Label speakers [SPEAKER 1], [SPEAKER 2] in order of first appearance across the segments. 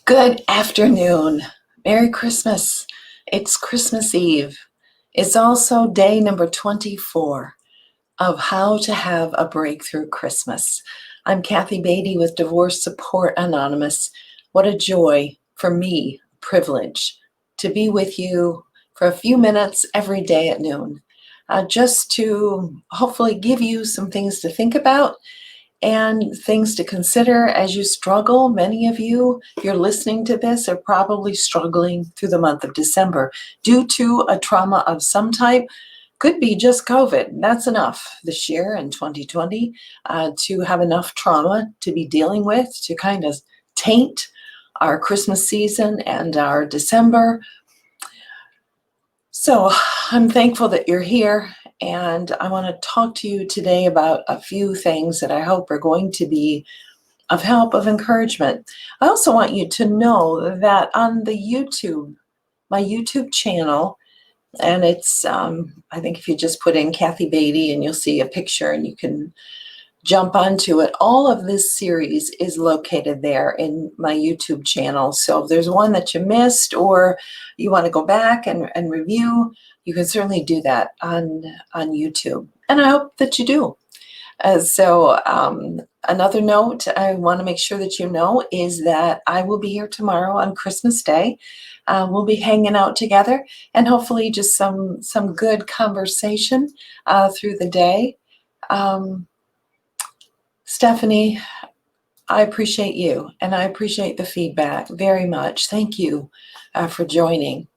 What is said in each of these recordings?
[SPEAKER 1] Good afternoon. Merry Christmas. It's Christmas Eve. It's also day number 24 of How to Have a Breakthrough Christmas. I'm Kathy Beatty with Divorce Support Anonymous. What a joy for me, privilege, to be with you for a few minutes every day at noon, just to hopefully give you some things to think about and things to consider as you struggle. Many of you, if you're listening to this, are probably struggling through the month of December due to a trauma of some type. Could be just COVID. That's enough this year in 2020 to have enough trauma to be dealing with to kind of taint our Christmas season and our December. So I'm thankful that you're here, and I want to talk to you today about a few things that I hope are going to be of help, of encouragement. I also want you to know that on the YouTube, my YouTube channel, and it's, I think if you just put in Kathy Beatty and you'll see a picture and you can jump onto it. All of this series is located there in my YouTube channel. So if there's one that you missed or you want to go back and review, you can certainly do that on YouTube. And I hope that you do. Another note I want to make sure that you know is that I will be here tomorrow on Christmas Day. We'll be hanging out together and hopefully just some good conversation through the day. Stephanie, I appreciate you and I appreciate the feedback very much. Thank you for joining.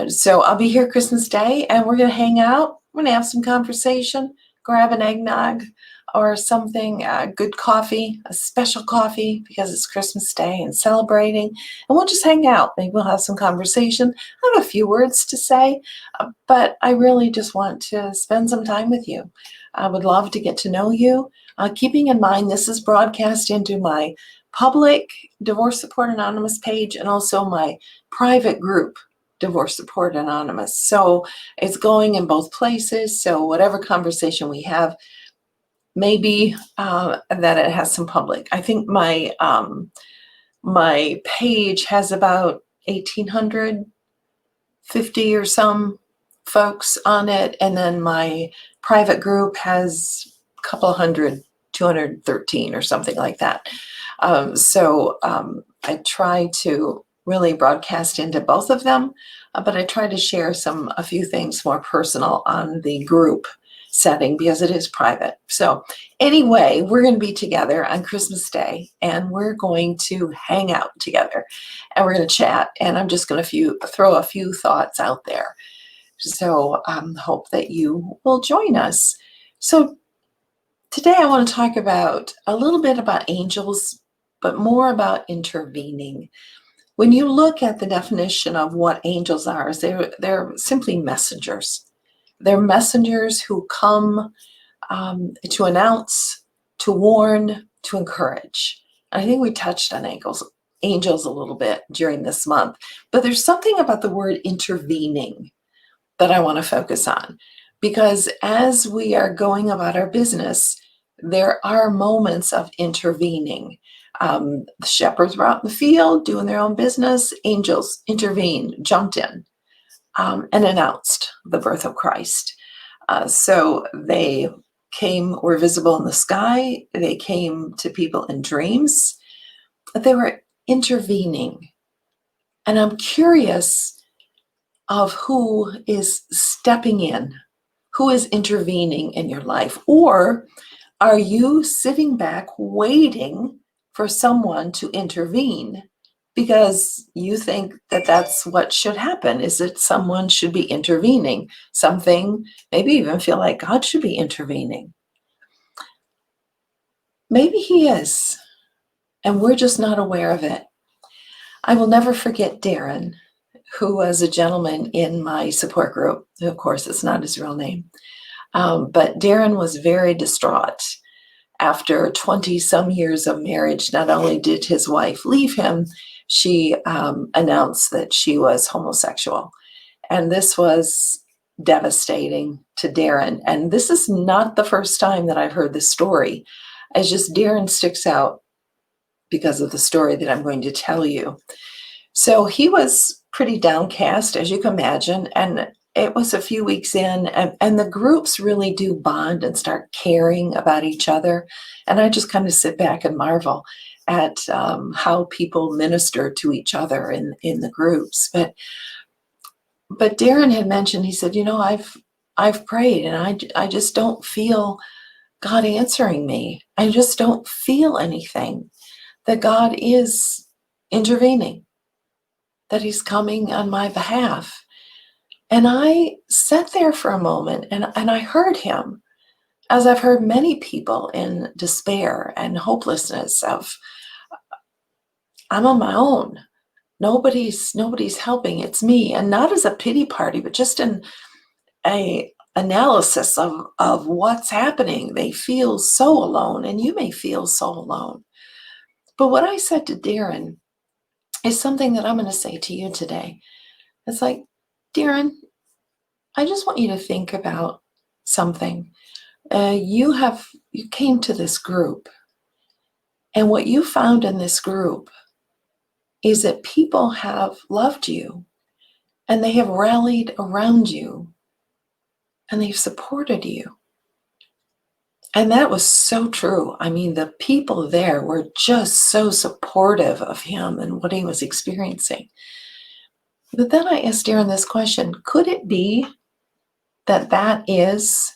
[SPEAKER 1] So I'll be here Christmas Day and we're going to hang out. We're going to have some conversation, grab an eggnog or something, good coffee, a special coffee because it's Christmas Day and celebrating. And we'll just hang out. Maybe we'll have some conversation. I have a few words to say, but I really just want to spend some time with you. I would love to get to know you. Keeping in mind, this is broadcast into my public Divorce Support Anonymous page and also my private group, Divorce Support Anonymous. So it's going in both places. So whatever conversation we have, maybe that it has some public. I think my my page has about 1,850 or some folks on it, and then my private group has a couple hundred, 213 or something like that. I try to really broadcast into both of them, but I try to share a few things more personal on the group setting because it is private. So anyway, we're going to be together on Christmas Day and we're going to hang out together and we're going to chat, and I'm just going to throw a few thoughts out there. So hope that you will join us. So today I want to talk about a little bit about angels, but more about intervening. When you look at the definition of what angels are, they're simply messengers. They're messengers who come to announce, to warn, to encourage. I think we touched on angels a little bit during this month, but there's something about the word intervening that I want to focus on, because as we are going about our business, there are moments of intervening. The shepherds were out in the field doing their own business. Angels intervened, jumped in, and announced the birth of Christ. So they were visible in the sky. They came to people in dreams. They were intervening. And I'm curious of who is stepping in, who is intervening in your life. Or are you sitting back waiting for someone to intervene because you think that that's what should happen? Is it someone should be intervening? Something, maybe even feel like God should be intervening. Maybe he is, and we're just not aware of it. I will never forget Darren, who was a gentleman in my support group. Of course, it's not his real name. But Darren was very distraught. After 20-some years of marriage, not only did his wife leave him, she announced that she was homosexual. And this was devastating to Darren. And this is not the first time that I've heard this story. It's just Darren sticks out because of the story that I'm going to tell you. So he was pretty downcast, as you can imagine, and it was a few weeks in, and the groups really do bond and start caring about each other. And I just kind of sit back and marvel at how people minister to each other in the groups. But Darren had mentioned, he said, I've prayed and I just don't feel God answering me. I just don't feel anything that God is intervening, that he's coming on my behalf. And I sat there for a moment and I heard him, as I've heard many people in despair and hopelessness of, I'm on my own. Nobody's helping. It's me. And not as a pity party, but just in a analysis of what's happening. They feel so alone, and you may feel so alone. But what I said to Darren is something that I'm going to say to you today. It's like, Darren, I just want you to think about something. You came to this group, and what you found in this group is that people have loved you, and they have rallied around you, and they've supported you. And that was so true. I mean, the people there were just so supportive of him and what he was experiencing. But then I asked Darren this question: could it be that that is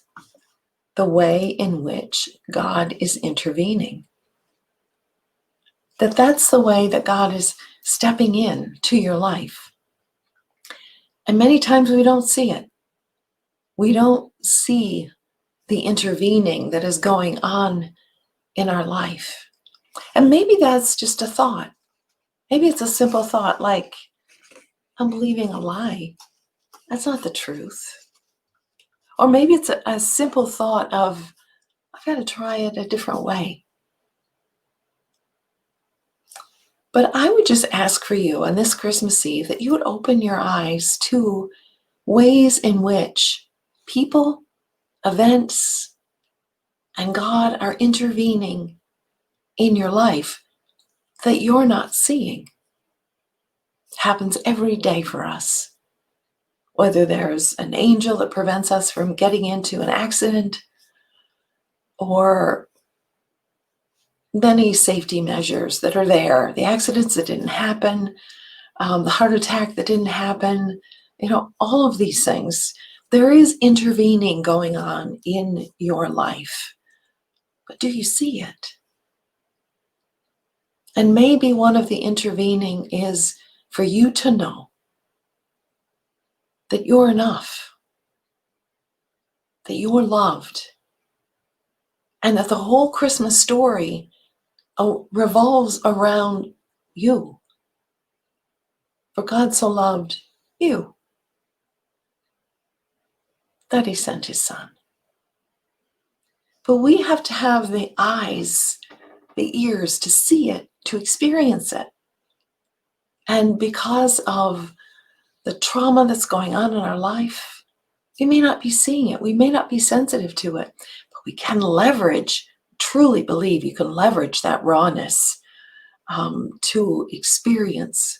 [SPEAKER 1] the way in which God is intervening? That's the way that God is stepping in to your life. And many times we don't see it. We don't see the intervening that is going on in our life. And maybe that's just a thought. Maybe it's a simple thought like, I'm believing a lie. That's not the truth. Or maybe it's a simple thought of, I've got to try it a different way. But I would just ask for you on this Christmas Eve that you would open your eyes to ways in which people, events, and God are intervening in your life that you're not seeing. It happens every day for us. Whether there's an angel that prevents us from getting into an accident, or many safety measures that are there, the accidents that didn't happen, the heart attack that didn't happen, all of these things. There is intervening going on in your life. But do you see it? And maybe one of the intervening is for you to know that you're enough, that you are loved, and that the whole Christmas story revolves around you. For God so loved you that he sent his son. But we have to have the eyes, the ears to see it, to experience it. And because of the trauma that's going on in our life, we may not be seeing it. We may not be sensitive to it, but we can leverage, truly believe you can leverage that rawness to experience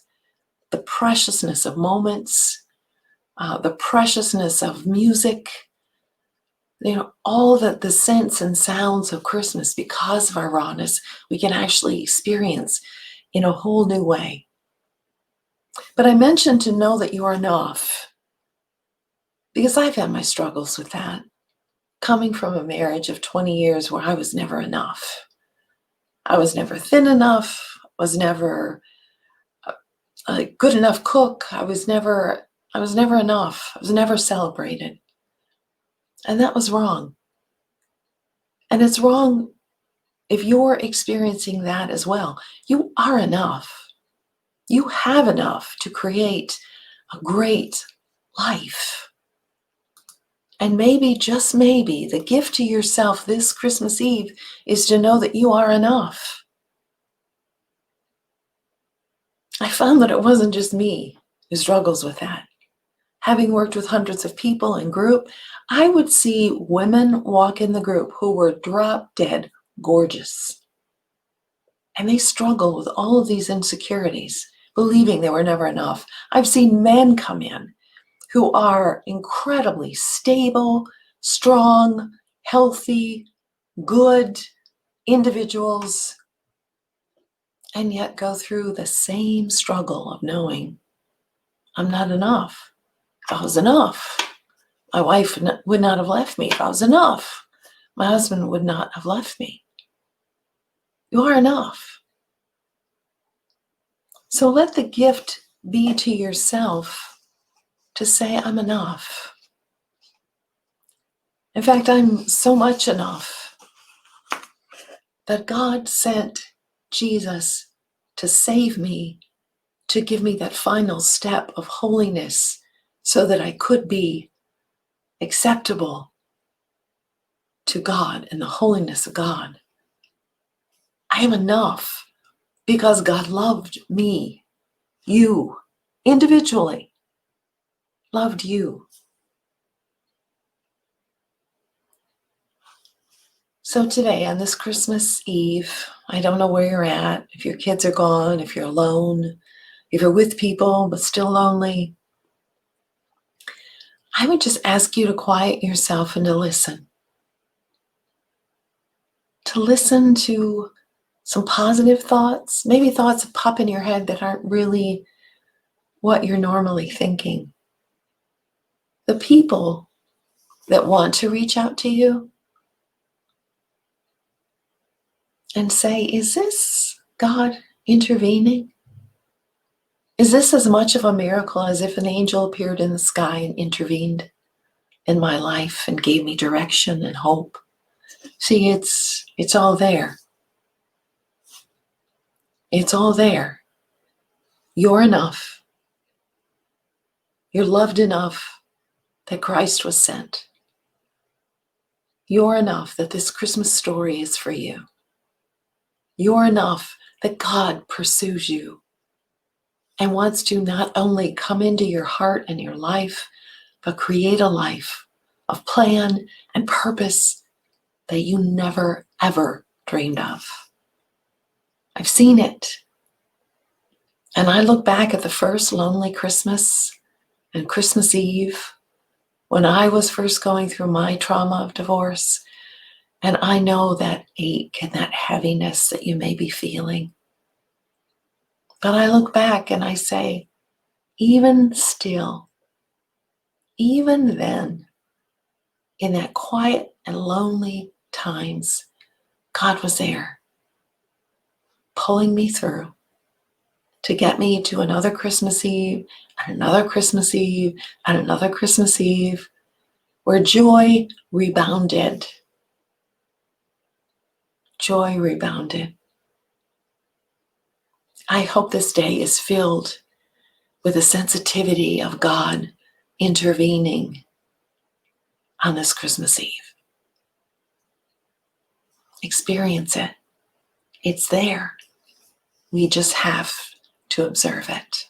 [SPEAKER 1] the preciousness of moments, the preciousness of music, all the scents and sounds of Christmas. Because of our rawness, we can actually experience in a whole new way. But I mentioned to know that you are enough, because I've had my struggles with that. Coming from a marriage of 20 years where I was never enough. I was never thin enough, was never a good enough cook. I was never enough. I was never celebrated. And that was wrong. And it's wrong if you're experiencing that as well. You are enough. You have enough to create a great life. And maybe, just maybe, the gift to yourself this Christmas Eve is to know that you are enough. I found that it wasn't just me who struggles with that. Having worked with hundreds of people in group, I would see women walk in the group who were drop dead gorgeous. And they struggle with all of these insecurities, believing they were never enough. I've seen men come in who are incredibly stable, strong, healthy, good individuals, and yet go through the same struggle of knowing I'm not enough. If I was enough, my wife would not have left me. If I was enough, my husband would not have left me. You are enough. So let the gift be to yourself to say, I'm enough. In fact, I'm so much enough that God sent Jesus to save me, to give me that final step of holiness so that I could be acceptable to God and the holiness of God. I am enough because God loved me, you, individually, loved you. So today, on this Christmas Eve, I don't know where you're at, if your kids are gone, if you're alone, if you're with people but still lonely, I would just ask you to quiet yourself and to listen. To listen to some positive thoughts, maybe thoughts that pop in your head that aren't really what you're normally thinking. The people that want to reach out to you and say, is this God intervening? Is this as much of a miracle as if an angel appeared in the sky and intervened in my life and gave me direction and hope? See, it's all there. It's all there. You're enough. You're loved enough that Christ was sent. You're enough that this Christmas story is for you. You're enough that God pursues you and wants to not only come into your heart and your life, but create a life of plan and purpose that you never, ever dreamed of. I've seen it. And I look back at the first lonely Christmas and Christmas Eve when I was first going through my trauma of divorce, and I know that ache and that heaviness that you may be feeling. But I look back and I say, even still, even then, in that quiet and lonely times, God was there, pulling me through to get me to another Christmas Eve, and another Christmas Eve, and another Christmas Eve, where joy rebounded. Joy rebounded. I hope this day is filled with a sensitivity of God intervening on this Christmas Eve. Experience it. It's there. We just have to observe it.